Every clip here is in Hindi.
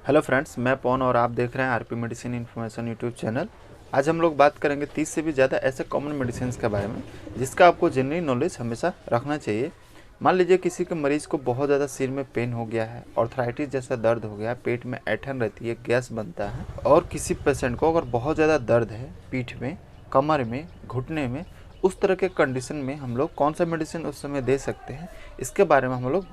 हेलो फ्रेंड्स, मैं पवन और आप देख रहे हैं RP medicine information YouTube channel. आज हम लोग बात करेंगे 30 से भी ज़्यादा ऐसे कॉमन मेडिसिन के बारे में जिसका आपको जनरल नॉलेज हमेशा रखना चाहिए। मान लीजिए किसी के मरीज़ को बहुत ज़्यादा सिर में पेन हो गया है, ऑर्थराइटिस जैसा दर्द हो गया है, पेट में ऐंठन रहती है, गैस बनता है, और किसी पेशेंट को अगर बहुत ज़्यादा दर्द है पीठ में, कमर में, घुटने में, उस तरह के कंडीशन में हम लोग कौन सा मेडिसिन उस समय दे सकते हैं, इसके बारे में हम लोग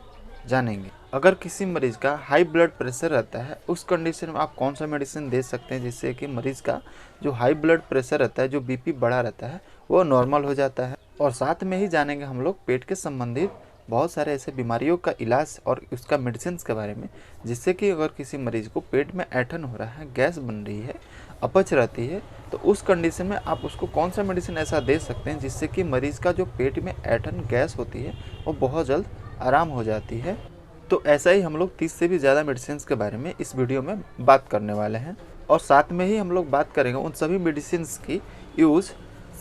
जानेंगे। अगर किसी मरीज़ का हाई ब्लड प्रेशर रहता है, उस कंडीशन में आप कौन सा मेडिसिन दे सकते हैं जिससे कि मरीज़ का जो हाई ब्लड प्रेशर रहता है, जो बीपी बढ़ा रहता है, वो नॉर्मल हो जाता है। और साथ में ही जानेंगे हम लोग पेट के संबंधित बहुत सारे ऐसे बीमारियों का इलाज और उसका मेडिसिन के बारे में, जिससे कि अगर किसी मरीज़ को पेट में ऐंठन हो रहा है, गैस बन रही है, अपच रहती है, तो उस कंडीशन में आप उसको कौन सा मेडिसिन ऐसा दे सकते हैं जिससे कि मरीज़ का जो पेट में ऐंठन गैस होती है वो बहुत जल्द आराम हो जाती है। तो ऐसा ही हम लोग 30 से भी ज़्यादा मेडिसिन के बारे में इस वीडियो में बात करने वाले हैं, और साथ में ही हम लोग बात करेंगे उन सभी मेडिसिन की यूज़,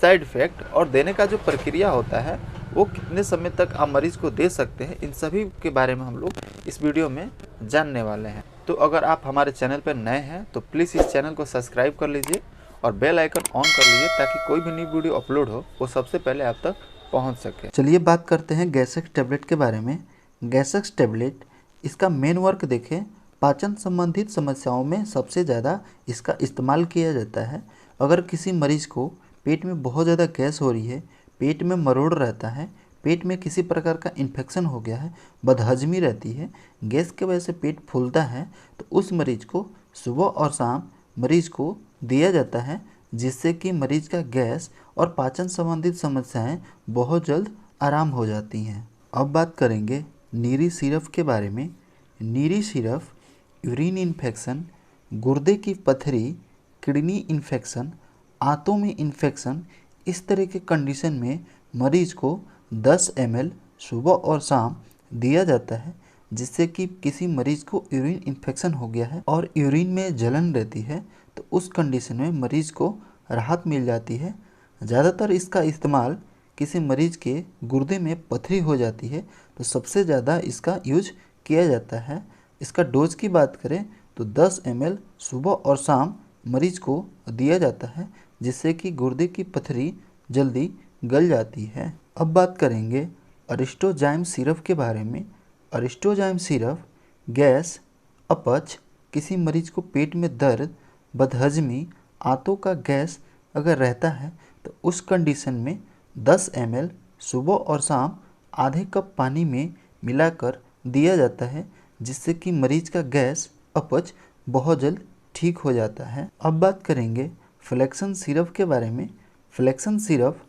साइड इफ़ेक्ट और देने का जो प्रक्रिया होता है वो कितने समय तक आप मरीज़ को दे सकते हैं, इन सभी के बारे में हम लोग इस वीडियो में जानने वाले हैं। तो अगर आप हमारे चैनल पर नए हैं तो प्लीज़ इस चैनल को सब्सक्राइब कर लीजिए और बेल आइकन ऑन कर लीजिए ताकि कोई भी नई वीडियो अपलोड हो वो सबसे पहले आप तक पहुंच सके। चलिए बात करते हैं गैसेक्स टेबलेट के बारे में। गैसेक्स टेबलेट, इसका मेन वर्क देखें, पाचन संबंधित समस्याओं में सबसे ज़्यादा इसका इस्तेमाल किया जाता है। अगर किसी मरीज़ को पेट में बहुत ज़्यादा गैस हो रही है, पेट में मरोड़ रहता है, पेट में किसी प्रकार का इन्फेक्शन हो गया है, बदहजमी रहती है, गैस की वजह से पेट फूलता है, तो उस मरीज़ को सुबह और शाम मरीज़ को दिया जाता है, जिससे कि मरीज़ का गैस और पाचन संबंधित समस्याएं बहुत जल्द आराम हो जाती हैं। अब बात करेंगे नीरी सिरप के बारे में। नीरी सिरप यूरिन इन्फेक्शन, गुर्दे की पथरी, किडनी इन्फेक्शन, आंतों में इन्फेक्शन, इस तरह के कंडीशन में मरीज़ को 10 ml सुबह और शाम दिया जाता है, जिससे कि किसी मरीज़ को यूरिन इन्फेक्शन हो गया है और यूरिन में जलन रहती है, तो उस कंडीशन में मरीज़ को राहत मिल जाती है। ज़्यादातर इसका इस्तेमाल किसी मरीज़ के गुर्दे में पथरी हो जाती है तो सबसे ज़्यादा इसका यूज किया जाता है। इसका डोज की बात करें तो 10 ml सुबह और शाम मरीज़ को दिया जाता है, जिससे कि गुर्दे की पथरी जल्दी गल जाती है। अब बात करेंगे अरिस्टोजाइम सिरप के बारे में। अरिस्टोजाइम सिरप गैस, अपच, किसी मरीज़ को पेट में दर्द, बदहजमी, आंतों का गैस अगर रहता है तो उस कंडीशन में 10 ml सुबह और शाम आधे कप पानी में मिलाकर दिया जाता है, जिससे कि मरीज़ का गैस, अपच बहुत जल्द ठीक हो जाता है। अब बात करेंगे फ्लेक्सन सिरप के बारे में। फ्लेक्सन सिरप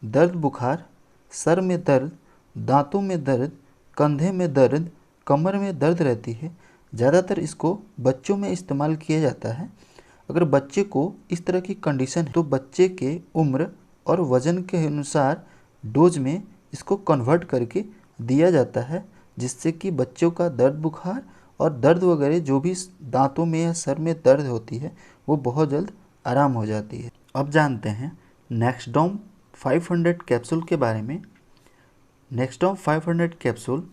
दर्द, बुखार, सर में दर्द, दांतों में दर्द, कंधे में दर्द, कमर में दर्द रहती है, ज़्यादातर इसको बच्चों में इस्तेमाल किया जाता है। अगर बच्चे को इस तरह की कंडीशन है तो बच्चे के उम्र और वज़न के अनुसार डोज में इसको कन्वर्ट करके दिया जाता है, जिससे कि बच्चों का दर्द, बुखार और दर्द वगैरह जो भी दांतों में या सर में दर्द होती है वो बहुत जल्द आराम हो जाती है। अब जानते हैं नेक्सडोम 500 कैप्सूल के बारे में। नेक्सडोम 500 कैप्सूल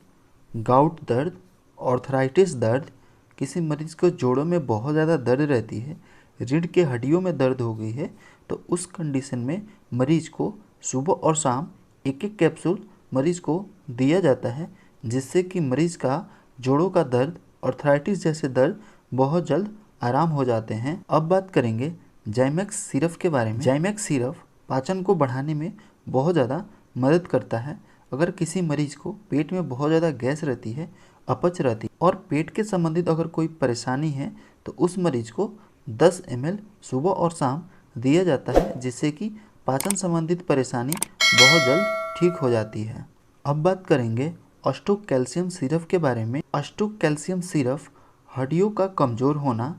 गाउट दर्द, ऑर्थराइटिस दर्द, किसी मरीज़ को जोड़ों में बहुत ज़्यादा दर्द रहती है, रीढ़ के हड्डियों में दर्द हो गई है, तो उस कंडीशन में मरीज़ को सुबह और शाम एक एक कैप्सूल मरीज़ को दिया जाता है, जिससे कि मरीज़ का जोड़ों का दर्द, ऑर्थराइटिस जैसे दर्द बहुत जल्द आराम हो जाते हैं। अब बात करेंगे जाइमैक्स सिरप के बारे में। जाइमैक्स सिरप पाचन को बढ़ाने में बहुत ज़्यादा मदद करता है। अगर किसी मरीज़ को पेट में बहुत ज़्यादा गैस रहती है, अपच रहती है और पेट के संबंधित अगर कोई परेशानी है तो उस मरीज़ को 10 ml सुबह और शाम दिया जाता है, जिससे कि पाचन संबंधित परेशानी बहुत जल्द ठीक हो जाती है। अब बात करेंगे अष्टोक कैल्शियम सिरप के बारे में। अष्टोक कैल्शियम सिरप हड्डियों का कमज़ोर होना,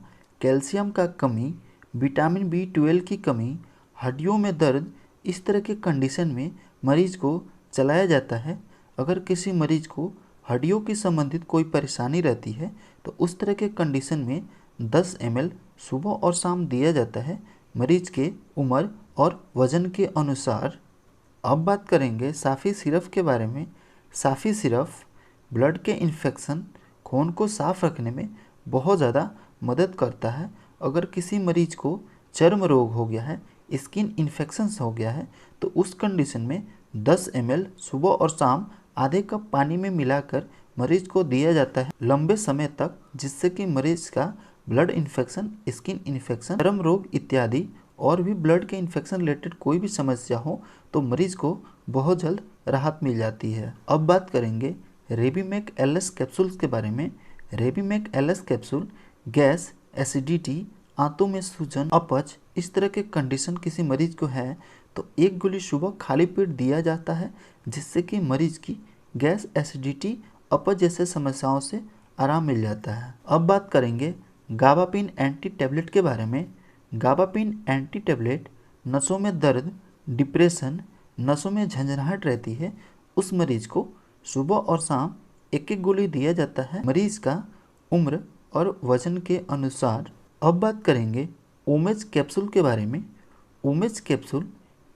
कैल्शियम का कमी, विटामिन B12 की कमी, हड्डियों में दर्द, इस तरह के कंडीशन में मरीज़ को चलाया जाता है। अगर किसी मरीज़ को हड्डियों की संबंधित कोई परेशानी रहती है तो उस तरह के कंडीशन में 10 ml सुबह और शाम दिया जाता है, मरीज़ के उम्र और वज़न के अनुसार। अब बात करेंगे साफ़ी सिरप के बारे में। साफ़ी सिरप ब्लड के इन्फेक्शन, खून को साफ रखने में बहुत ज़्यादा मदद करता है। अगर किसी मरीज को चर्म रोग हो गया है, स्किन इन्फेक्शंस हो गया है, तो उस कंडीशन में 10 ml सुबह और शाम आधे कप पानी में मिलाकर मरीज को दिया जाता है लंबे समय तक, जिससे कि मरीज का ब्लड इन्फेक्शन, स्किन इन्फेक्शन, चर्म रोग इत्यादि और भी ब्लड के इन्फेक्शन रिलेटेड कोई भी समस्या हो तो मरीज को बहुत जल्द राहत मिल जाती है। अब बात करेंगे रेबीमेक एलएस कैप्सूल्स के बारे में। रेबीमेक एलएस कैप्सूल गैस, एसिडिटी, आंतों में सूजन, अपच इस तरह के कंडीशन किसी मरीज को है तो एक गोली सुबह खाली पेट दिया जाता है, जिससे कि मरीज की गैस, एसिडिटी, अपच जैसे समस्याओं से आराम मिल जाता है। अब बात करेंगे गाबापिन एंटी टैबलेट के बारे में। गाबापिन एंटी टैबलेट नसों में दर्द, डिप्रेशन, नसों में झंझनाहट रहती है, उस मरीज को सुबह और शाम एक एक गोली दिया जाता है मरीज का उम्र और वजन के अनुसार। अब बात करेंगे ओमेज कैप्सूल के बारे में। ओमेज कैप्सूल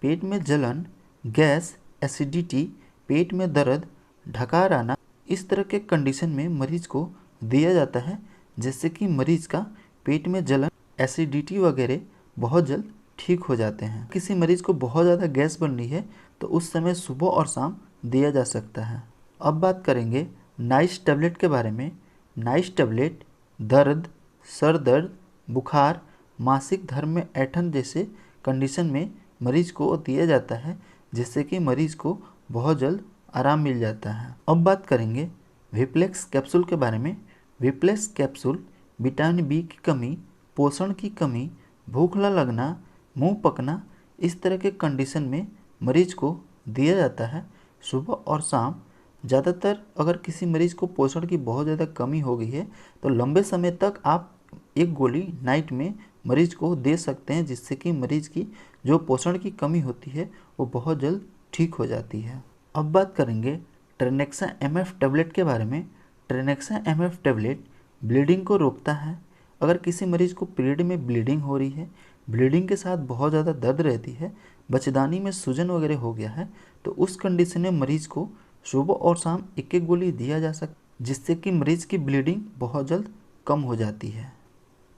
पेट में जलन, गैस, एसिडिटी, पेट में दर्द, ढकार आना इस तरह के कंडीशन में मरीज को दिया जाता है, जिससे कि मरीज का पेट में जलन, एसिडिटी वगैरह बहुत जल्द ठीक हो जाते हैं। किसी मरीज को बहुत ज़्यादा गैस बन रही है तो उस समय सुबह और शाम दिया जा सकता है। अब बात करेंगे नाइस टैबलेट के बारे में। नाइस टैबलेट दर्द, सर दर्द, बुखार, मासिक धर्म में ऐंठन जैसे कंडीशन में मरीज को दिया जाता है, जिससे कि मरीज को बहुत जल्द आराम मिल जाता है। अब बात करेंगे विप्लेक्स कैप्सूल के बारे में। विप्लेक्स कैप्सूल विटामिन बी की कमी, पोषण की कमी, भूख न लगना, मुंह पकना इस तरह के कंडीशन में मरीज को दिया जाता है सुबह और शाम। ज़्यादातर अगर किसी मरीज को पोषण की बहुत ज़्यादा कमी हो गई है तो लंबे समय तक आप एक गोली नाइट में मरीज को दे सकते हैं, जिससे कि मरीज की जो पोषण की कमी होती है वो बहुत जल्द ठीक हो जाती है। अब बात करेंगे ट्रेनेक्सा एमएफ टैबलेट के बारे में। ट्रेनेक्सा एमएफ टैबलेट ब्लीडिंग को रोकता है। अगर किसी मरीज को पीरियड में ब्लीडिंग हो रही है, ब्लीडिंग के साथ बहुत ज़्यादा दर्द रहती है, बच्चेदानी में सूजन वगैरह हो गया है, तो उस कंडीशन में मरीज को सुबह और शाम एक एक गोली दिया जा सकता है, जिससे कि मरीज की ब्लीडिंग बहुत जल्द कम हो जाती है।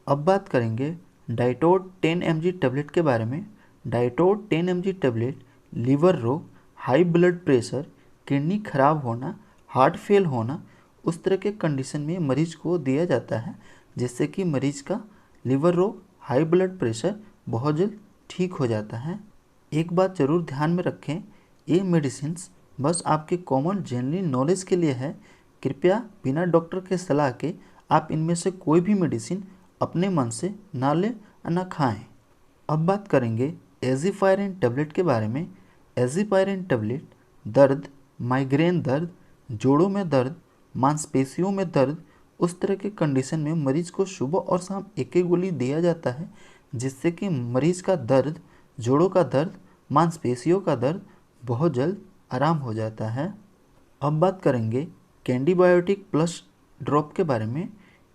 अब बात करेंगे डाइटोड 10 mg टैबलेट के बारे में। डाइटोड 10 mg टैबलेट लीवर रोग, हाई ब्लड प्रेशर, किडनी खराब होना, हार्ट फेल होना उस तरह के कंडीशन में मरीज को दिया जाता है, जिससे कि मरीज का लीवर रोग, हाई ब्लड प्रेशर बहुत जल्द ठीक हो जाता है। एक बात ज़रूर ध्यान में रखें, ये मेडिसिन्स बस आपके कॉमन जनरल नॉलेज के लिए है। कृपया बिना डॉक्टर के सलाह के आप इनमें से कोई भी मेडिसिन अपने मन से ना लें और ना खाएं। अब बात करेंगे एज़िपायरिन टैबलेट के बारे में। एज़िपायरिन टैबलेट दर्द, माइग्रेन दर्द, जोड़ों में दर्द, मांसपेशियों में दर्द उस तरह के कंडीशन में मरीज को सुबह और शाम एक एक गोली दिया जाता है, जिससे कि मरीज का दर्द, जोड़ों का दर्द, मांसपेशियों का दर्द बहुत जल्द आराम हो जाता है। अब बात करेंगे कैंडीबायोटिक प्लस ड्रॉप के बारे में।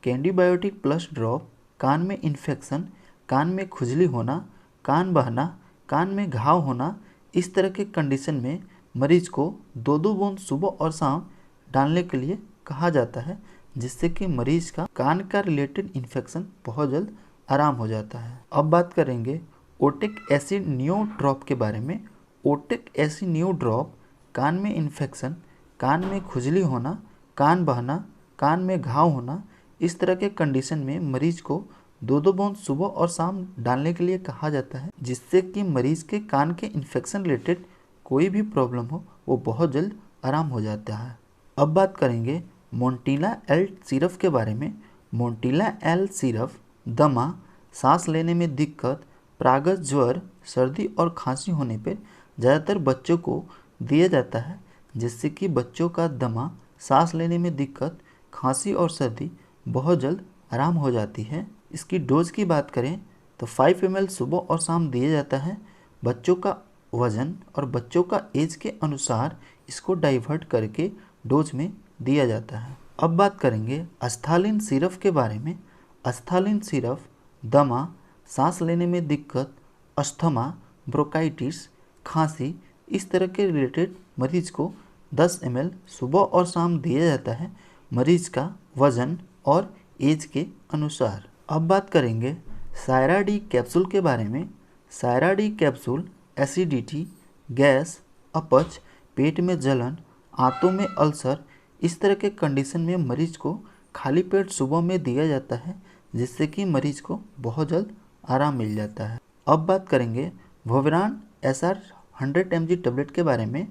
कैंडीबायोटिक प्लस ड्रॉप कान में इन्फेक्शन, कान में खुजली होना, कान बहना, कान में घाव होना इस तरह के कंडीशन में मरीज को 2-2 बूंद सुबह और शाम डालने के लिए कहा जाता है, जिससे कि मरीज का कान का रिलेटेड इन्फेक्शन बहुत जल्द आराम हो जाता है। अब बात करेंगे ओटिक एसिड न्यू ड्रॉप के बारे में। ओटिक एसिड न्यू ड्रॉप कान में इन्फेक्शन, कान में खुजली होना, कान बहना, कान में घाव होना इस तरह के कंडीशन में मरीज को 2-2 बूंद सुबह और शाम डालने के लिए कहा जाता है, जिससे कि मरीज के कान के इन्फेक्शन रिलेटेड कोई भी प्रॉब्लम हो वो बहुत जल्द आराम हो जाता है। अब बात करेंगे मोंटिला एल सिरप के बारे में। मोंटिला एल सिरप दमा, सांस लेने में दिक्कत, प्रागत ज्वर, सर्दी और खांसी होने पर ज़्यादातर बच्चों को दिया जाता है, जिससे कि बच्चों का दमा, सांस लेने में दिक्कत, खांसी और सर्दी बहुत जल्द आराम हो जाती है। इसकी डोज की बात करें तो 5 ml सुबह और शाम दिया जाता है। बच्चों का वजन और बच्चों का एज के अनुसार इसको डाइवर्ट करके डोज में दिया जाता है। अब बात करेंगे अस्थालिन सिरप के बारे में। अस्थालिन सिरप दमा, सांस लेने में दिक्कत, अस्थमा, ब्रोंकाइटिस, खांसी इस तरह के रिलेटेड मरीज को 10 ml सुबह और शाम दिया जाता है, मरीज का वजन और एज के अनुसार। अब बात करेंगे सायरा डी कैप्सूल के बारे में। Saira D capsule acidity, gas, अपच, पेट में जलन, आंतों में अल्सर, इस तरह के कंडीशन में मरीज को खाली पेट सुबह में दिया जाता है, जिससे कि मरीज को बहुत जल्द आराम मिल जाता है। अब बात करेंगे भोवरान SR 100 mg टेबलेट के बारे में।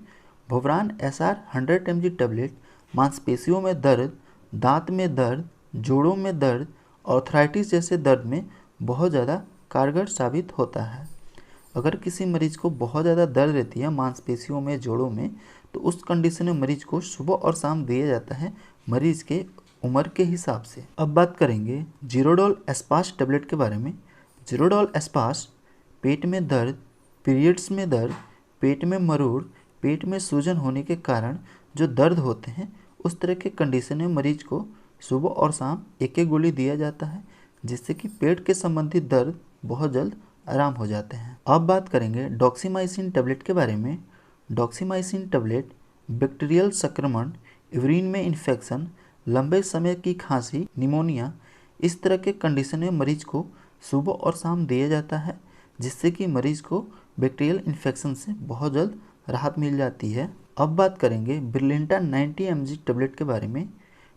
भोवरान SR 100 mg टेबलेट मांसपेशियों में दर्द, दांत में दर्द, जोड़ों में दर्द, आर्थराइटिस जैसे दर्द में बहुत ज़्यादा कारगर साबित होता है। अगर किसी मरीज को बहुत ज़्यादा दर्द रहती है मांसपेशियों में, जोड़ों में, तो उस कंडीशन में मरीज को सुबह और शाम दिया जाता है मरीज के उम्र के हिसाब से। अब बात करेंगे जीरोडोल एस्पास टेबलेट के बारे में। जीरोडोल एस्पास पेट में दर्द, पीरियड्स में दर्द, पेट में मरोड़, पेट में सूजन होने के कारण जो दर्द होते हैं, उस तरह के कंडीशन में मरीज को सुबह और शाम एक गोली दिया जाता है, जिससे कि पेट के संबंधित दर्द बहुत जल्द आराम हो जाते हैं। अब बात करेंगे डॉक्सीमाइसिन टेबलेट के बारे में। डॉक्सीमाइसिन टेबलेट बैक्टीरियल संक्रमण, यूरिन में इन्फेक्शन, लंबे समय की खांसी, निमोनिया, इस तरह के कंडीशन में मरीज को सुबह और शाम दिया जाता है, जिससे कि मरीज को बैक्टीरियल इन्फेक्शन से बहुत जल्द राहत मिल जाती है। अब बात करेंगे ब्रिलिंटा 90 mg टेबलेट के बारे में।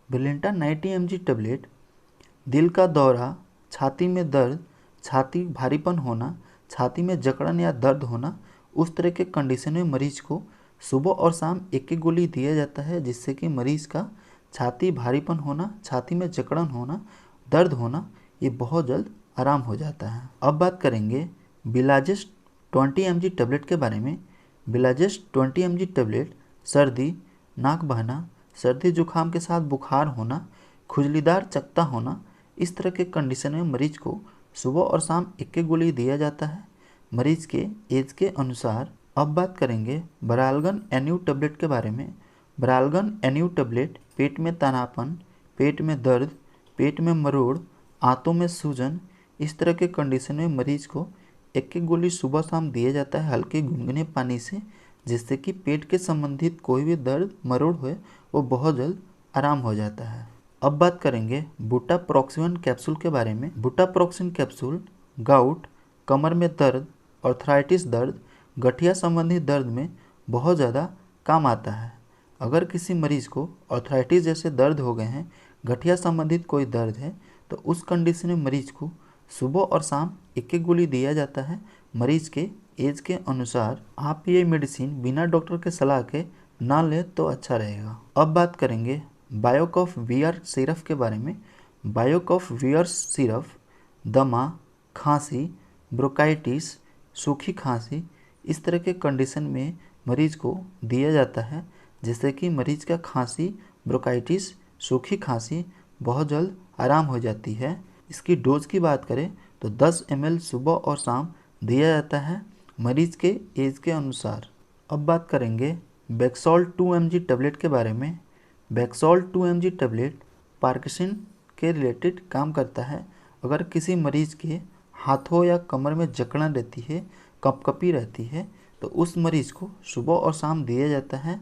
ब्रिलिंटा 90 mg टेबलेट दिल का दौरा, छाती में दर्द, छाती भारीपन होना, छाती में जकड़न या दर्द होना, उस तरह के कंडीशन में मरीज को सुबह और शाम एक गोली दिया जाता है, जिससे कि मरीज का छाती भारीपन होना, छाती में जकड़न होना, दर्द होना, ये बहुत जल्द आराम हो जाता है। अब बात करेंगे बिलाजेस्ट 20 mg टेबलेट के बारे में। बिलाजेस्ट 20 mg टेबलेट सर्दी, नाक बहना, सर्दी जुकाम के साथ बुखार होना, खुजलीदार चकत्ता होना, इस तरह के कंडीशन में मरीज को सुबह और शाम एक गोली दिया जाता है मरीज के एज के अनुसार। अब बात करेंगे बरालगन NU टेबलेट के बारे में। बरालगन NU टेबलेट पेट में तनापन, पेट में दर्द, पेट में मरोड़, आंतों में सूजन, इस तरह के कंडीशन में मरीज को एक गोली सुबह शाम दिया जाता है हल्के गुनगुने पानी से, जिससे कि पेट के संबंधित कोई भी दर्द मरोड़ हुए वो बहुत जल्द आराम हो जाता है। अब बात करेंगे बुटाप्रोक्सिन कैप्सूल के बारे में। बुटाप्रोक्सिन कैप्सूल गाउट, कमर में दर्द, आर्थराइटिस दर्द, गठिया संबंधी दर्द में बहुत ज़्यादा काम आता है। अगर किसी मरीज को आर्थराइटिस जैसे दर्द हो गए हैं, गठिया संबंधित कोई दर्द है, तो उस कंडीशन में मरीज को सुबह और शाम एक गोली दिया जाता है मरीज के एज के अनुसार। आप ये मेडिसिन बिना डॉक्टर के सलाह के ना लें तो अच्छा रहेगा। अब बात करेंगे बायोकॉफ VR सिरप के बारे में। बायोकॉफ VR सिरप दमा, खांसी, ब्रोंकाइटिस, सूखी खांसी, इस तरह के कंडीशन में मरीज को दिया जाता है, जिससे कि मरीज का खांसी, ब्रोंकाइटिस, सूखी खांसी बहुत जल्द आराम हो जाती है। इसकी डोज की बात करें तो 10 ml सुबह और शाम दिया जाता है मरीज के एज के अनुसार। अब बात करेंगे बैक्सॉल 2 mg टेबलेट के बारे में। बैक्सॉल 2 mg टेबलेट पार्किंसन के रिलेटेड काम करता है। अगर किसी मरीज के हाथों या कमर में जकड़न रहती है, कपकपी रहती है, तो उस मरीज को सुबह और शाम दिया जाता है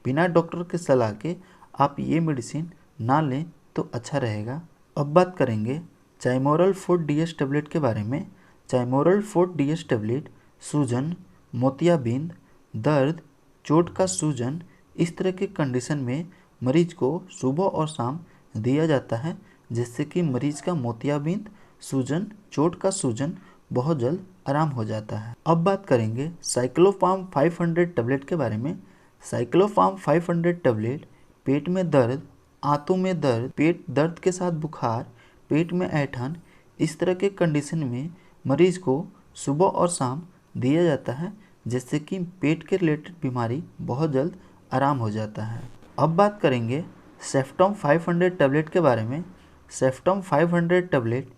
बिना डॉक्टर के सलाह के। आप ये मेडिसिन ना लें तो अच्छा रहेगा। अब बात करेंगे चाइमोरल 4DS टेबलेट के बारे में। चाइमोरल 4DS टेबलेट सूजन, मोतियाबिंद, दर्द, चोट का सूजन, इस तरह के कंडीशन में मरीज को सुबह और शाम दिया जाता है, जिससे कि मरीज का मोतियाबिंद, सूजन, चोट का सूजन बहुत जल्द आराम हो जाता है। अब बात करेंगे साइक्लोफार्म 500 टेबलेट के बारे में। साइक्लोफार्म 500 टेबलेट पेट में दर्द, आंतों में दर्द, पेट दर्द के साथ बुखार, पेट में ऐंठन, इस तरह के कंडीशन में मरीज को सुबह और शाम दिया जाता है, जिससे कि पेट के रिलेटेड बीमारी बहुत जल्द आराम हो जाता है। अब बात करेंगे सेफ्टॉम 500 टेबलेट के बारे में। सेफ्टॉम 500 tablet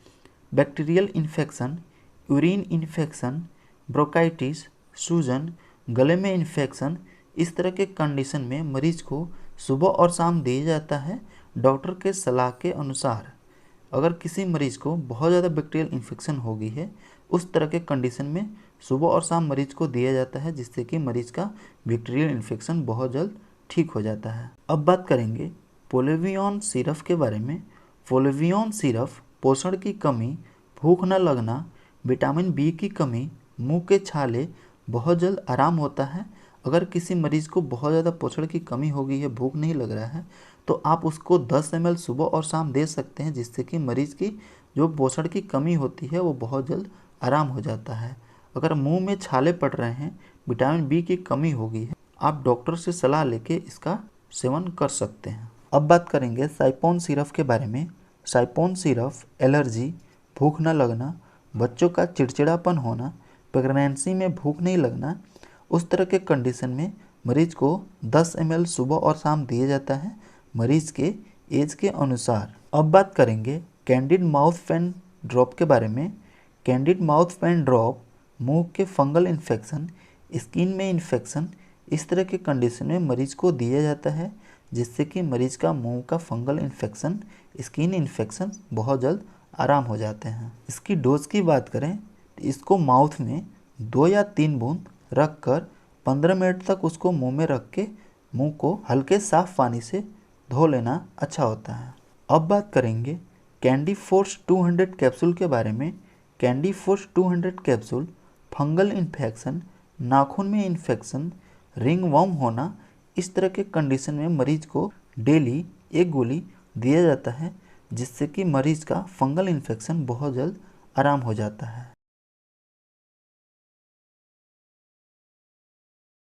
bacterial infection, urine infection, bronchitis, सूजन, गले में इन्फेक्शन, इस तरह के कंडीशन में मरीज को सुबह और शाम दिया जाता है डॉक्टर के सलाह के अनुसार। अगर किसी मरीज को बहुत ज़्यादा बैक्टीरियल इन्फेक्शन हो गई है, उस तरह के कंडीशन में सुबह और शाम मरीज को दिया जाता है, जिससे कि मरीज का बैक्टीरियल इन्फेक्शन बहुत जल्द ठीक हो जाता है। अब बात करेंगे पोलेवियन सिरप के बारे में। पोलेवियन सिरप पोषण की कमी, भूख न लगना, विटामिन बी की कमी, मुंह के छाले, बहुत जल्द आराम होता है। अगर किसी मरीज़ को बहुत ज़्यादा पोषण की कमी हो गई है, भूख नहीं लग रहा है, तो आप उसको 10 ml सुबह और शाम दे सकते हैं, जिससे कि मरीज़ की जो पोषण की कमी होती है वो बहुत जल्द आराम हो जाता है। अगर मुंह में छाले पड़ रहे हैं, विटामिन बी की कमी हो गई है, आप डॉक्टर से सलाह लेके इसका सेवन कर सकते हैं। अब बात करेंगे साइपोन सिरप के बारे में। साइपोन सिरप एलर्जी, भूख न लगना, बच्चों का चिड़चिड़ापन होना, प्रेगनेंसी में भूख नहीं लगना, उस तरह के कंडीशन में मरीज को 10 ml सुबह और शाम दिया जाता है, मरीज के एज के अनुसार। अब बात करेंगे कैंडिड माउथ पेन ड्रॉप के बारे में। कैंडिड माउथ पेन ड्रॉप मुंह के फंगल इन्फेक्शन, स्किन में इन्फेक्शन, इस तरह के कंडीशन में मरीज को दिया जाता है, जिससे कि मरीज का मुंह का फंगल इन्फेक्शन, स्किन इन्फेक्शन बहुत जल्द आराम हो जाते हैं। इसकी डोज की बात करें तो इसको माउथ में 2 या 3 बूंद रख कर 15 मिनट तक उसको मुंह में रख के मुंह को हल्के साफ पानी से धो लेना अच्छा होता है। अब बात करेंगे कैंडी फोर्स 200 कैप्सूल के बारे में। Candy force 200 capsule fungal infection, नाखून में इन्फेक्शन, रिंग वर्म होना, इस तरह के कंडीशन में मरीज को डेली 1 गोली दिया जाता है, जिससे कि मरीज का फंगल इन्फेक्शन बहुत जल्द आराम हो जाता है।